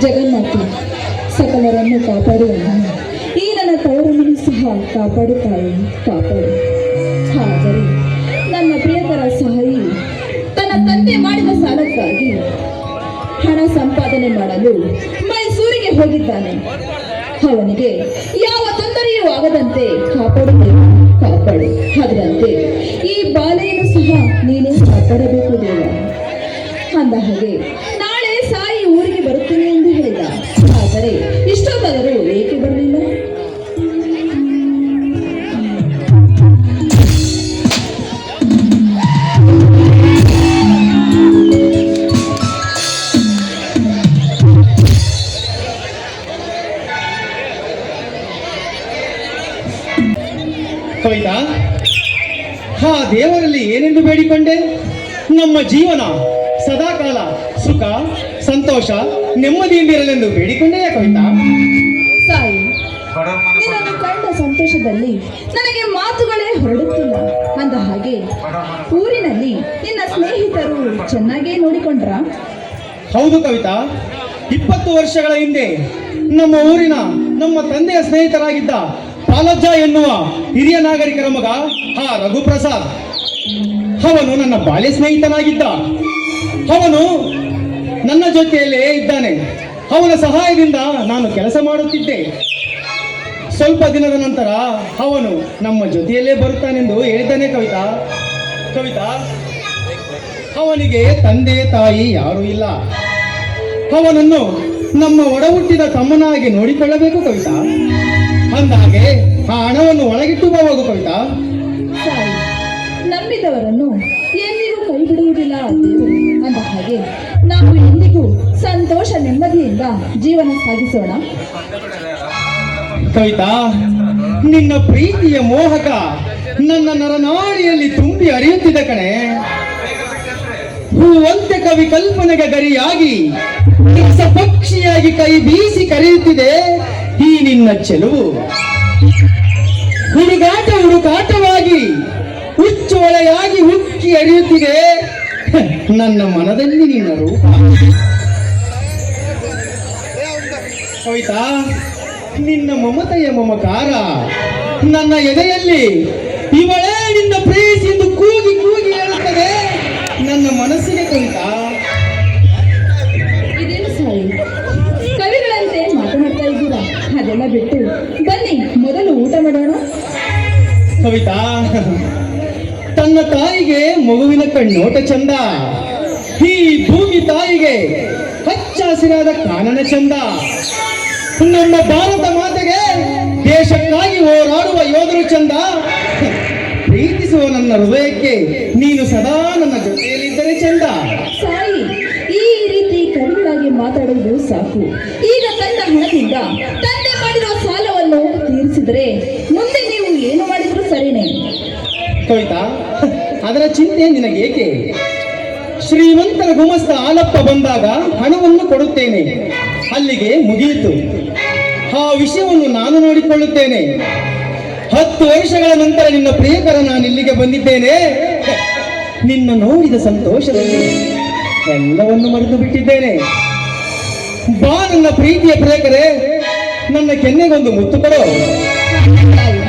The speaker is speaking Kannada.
ಜಗನ್ಮಾತೆ ಸಕಲರನ್ನು ಕಾಪಾಡುವನು. ಈ ನನ್ನ ತವರನ್ನು ಸಹ ಕಾಪಾಡುತ್ತಾಳೆ, ಕಾಪಾಡು. ಆದರೆ ನನ್ನ ಪ್ರಿಯಕರ ಸಹಾಯಿ ತನ್ನ ತಂದೆ ಮಾಡಿದ ಸಾಲಕ್ಕಾಗಿ ಹಣ ಸಂಪಾದನೆ ಮಾಡಲು ಮೈಸೂರಿಗೆ ಹೋಗಿದ್ದಾನೆ. ಅವನಿಗೆ ಯಾವ ತೊಂದರೆಯೂ ಆಗದಂತೆ ಕಾಪಾಡುತ್ತೇವೆ, ಕಾಪಾಡು. ಅದರಂತೆ ಈ ಬಾಲೆಯನ್ನು ಸಹ ನೀನೇ ಕಾಪಾಡಬೇಕು ದೇವ. ಅಂದ ಹಾಗೆ ನಾಳೆ ಸಾಯಿ ಊರಿಗೆ ಬರುತ್ತೇನೆ ಎಂದು ಹೇಳಿದ. ಆದರೆ ಇಷ್ಟೊತ್ತಾದರೂ ಏಕೆ ಬರಲಿಲ್ಲ? ಕವಿತಾ, ಆ ದೇವರಲ್ಲಿ ಏನೆಂದು ಬೇಡಿಕೊಂಡೆ? ನಮ್ಮ ಜೀವನ ಸದಾಕಾಲ ಸುಖ ಸಂತೋಷ ನೆಮ್ಮದಿಯಿಂದಿರಲೆಂದು ಬೇಡಿಕೊಂಡೆಯೇ ಕವಿತಾ. ಸಾಯಿ, ನಿನ್ನನ್ನು ಕಂಡ ಸಂತೋಷದಲ್ಲಿ ನನಗೆ ಮಾತುಗಳೇ ಹೊರಡುತ್ತಿಲ್ಲ. ಅಂದ ಹಾಗೆ ಊರಿನಲ್ಲಿ ನಿನ್ನ ಸ್ನೇಹಿತರು ಚೆನ್ನಾಗೇ ನೋಡಿಕೊಂಡ್ರ? ಹೌದು ಕವಿತಾ, 20 ವರ್ಷಗಳ ಹಿಂದೆ ನಮ್ಮ ಊರಿನ ನಮ್ಮ ತಂದೆಯ ಸ್ನೇಹಿತರಾಗಿದ್ದ ಪಾಲಜ್ಜ ಎನ್ನುವ ಹಿರಿಯ ನಾಗರಿಕರ ಮಗ ಆ ರಘುಪ್ರಸಾದ್, ಅವನು ನನ್ನ ಬಾಲ್ಯ ಸ್ನೇಹಿತನಾಗಿದ್ದ. ಅವನು ನನ್ನ ಜೊತೆಯಲ್ಲೇ ಇದ್ದಾನೆ. ಅವನ ಸಹಾಯದಿಂದ ನಾನು ಕೆಲಸ ಮಾಡುತ್ತಿದ್ದೆ. ಸ್ವಲ್ಪ ದಿನದ ನಂತರ ಅವನು ನಮ್ಮ ಜೊತೆಯಲ್ಲೇ ಬರುತ್ತಾನೆಂದು ಹೇಳಿದ್ದಾನೆ ಕವಿತಾ. ಕವಿತಾ, ಅವನಿಗೆ ತಂದೆ ತಾಯಿ ಯಾರೂ ಇಲ್ಲ. ಅವನನ್ನು ನಮ್ಮ ಒಡ ಹುಟ್ಟಿದ ತಮ್ಮನಾಗಿ ನೋಡಿಕೊಳ್ಳಬೇಕು ಕವಿತಾ. ಅಂದಾಗೆ ಆ ಹಣವನ್ನು ಒಳಗಿಟ್ಟು ಹೋಗು ಕವಿತಾ. ಸಾಯಿ, ನಂಬಿದವರನ್ನು ಎಂದಿಗೂ ಕೈ ಬಿಡುವುದಿಲ್ಲ ದೇವರು. ಅಂದ ಹಾಗೆ ನಾವು ಎಂದಿಗೂ ಸಂತೋಷ ನೆಮ್ಮದಿಯಿಂದ ಜೀವನ ಸಾಗಿಸೋಣ. ಕವಿತಾ, ನಿನ್ನ ಪ್ರೀತಿಯ ಮೋಹಕ ನನ್ನ ನರನಾಡಿಯಲ್ಲಿ ತುಂಬಿ ಹರಿಯುತ್ತಿದ್ದ ಕಣೆ. ಹೂವಂತೆ ಕವಿ ಕಲ್ಪನೆಗೆ ಗರಿಯಾಗಿ ಪಕ್ಷಿಯಾಗಿ ಕೈ ಬೀಸಿ ಕರೆಯುತ್ತಿದೆ ಈ ನಿನ್ನ ಚೆಲುವು. ಹುಡುಕಾಟವಾಗಿ ಹುಚ್ಚೊಳೆಯಾಗಿ ಉಕ್ಕಿ ಹರಿಯುತ್ತಿದೆ ನನ್ನ ಮನದಲ್ಲಿ ನಿನ್ನ ರೂಪ. ಕವಿತಾ, ನಿನ್ನ ಮಮತೆಯ ಮಮಕಾರ ನನ್ನ ಎದೆಯಲ್ಲಿ ಇವಳೇ ನಿನ್ನ ಪ್ರೀತಿ ಎಂದು ಕೂಗಿ ಕೂಗಿ ಹೇಳುತ್ತದೆ ನನ್ನ ಮನಸ್ಸಿಗೆ. ಕವಿತಾ, ಇದೇನು ಸಾಯಿ, ಕವಿಗಳಂತೆ ಮಾತನಾಡ್ತಾ ಇದ್ದೀರಾ? ಅದೆಲ್ಲ ಬಿಟ್ಟು ಬನ್ನಿ ಮೊದಲು ಊಟ ಮಾಡೋಣ. ಕವಿತಾ, ತನ್ನ ತಾಯಿಗೆ ಮಗುವಿನ ಕಣ್ಣೋಟ ಚಂದ, ಈ ಭೂಮಿ ತಾಯಿಗೆ ಹಚ್ಚ ಹಸಿರಾದ ಕಾನನ ಚಂದ, ನಮ್ಮ ಭಾರತ ಮಾತೆಗೆ ದೇಶಕ್ಕಾಗಿ ಹೋರಾಡುವ ಯೋಧರು ಚಂದ. ಪ್ರೀತಿಸುವ ನನ್ನ ಹೃದಯಕ್ಕೆ ನೀನು ಸದಾ ನನ್ನ ಜೊತೆಯಲ್ಲಿದ್ದರೆ ಚಂದ. ಸಾಯಿ, ಈ ರೀತಿ ಕವಿಗಳಾಗಿ ಮಾತಾಡುವುದು ಸಾಕು. ಈಗ ತನ್ನ ಹಣದಿಂದ ತಂದೆ ಮಾಡಿರುವ ಸಾಲವನ್ನು ತೀರಿಸಿದರೆ ಮುಂದೆ ನೀವು ಏನು ಮಾಡಿದ್ರು ಸರಿನೇ. ಕವಿತಾ, ಅದರ ಚಿಂತೆ ನಿನಗೇಕೆ? ಶ್ರೀಮಂತರ ಗುಮಸ್ತ ಆಲಪ್ಪ ಬಂದಾಗ ಹಣವನ್ನು ಕೊಡುತ್ತೇನೆ, ಅಲ್ಲಿಗೆ ಮುಗಿಯಿತು. ಆ ವಿಷಯವನ್ನು ನಾನು ನೋಡಿಕೊಳ್ಳುತ್ತೇನೆ. 10 ವರ್ಷಗಳ ನಂತರ ನಿನ್ನ ಪ್ರಿಯಕರ ನಾನು ಇಲ್ಲಿಗೆ ಬಂದಿದ್ದೇನೆ. ನಿನ್ನ ನೋಡಿದ ಸಂತೋಷದಲ್ಲಿ ಎಲ್ಲವನ್ನು ಮರೆತು ಬಿಟ್ಟಿದ್ದೇನೆ. ಬಾ ನನ್ನ ಪ್ರೀತಿಯ ಪ್ರಿಯಕರೇ, ನನ್ನ ಕೆನ್ನೆಗೊಂದು ಮುತ್ತು ಕೊಡು. ತಾಯಿ,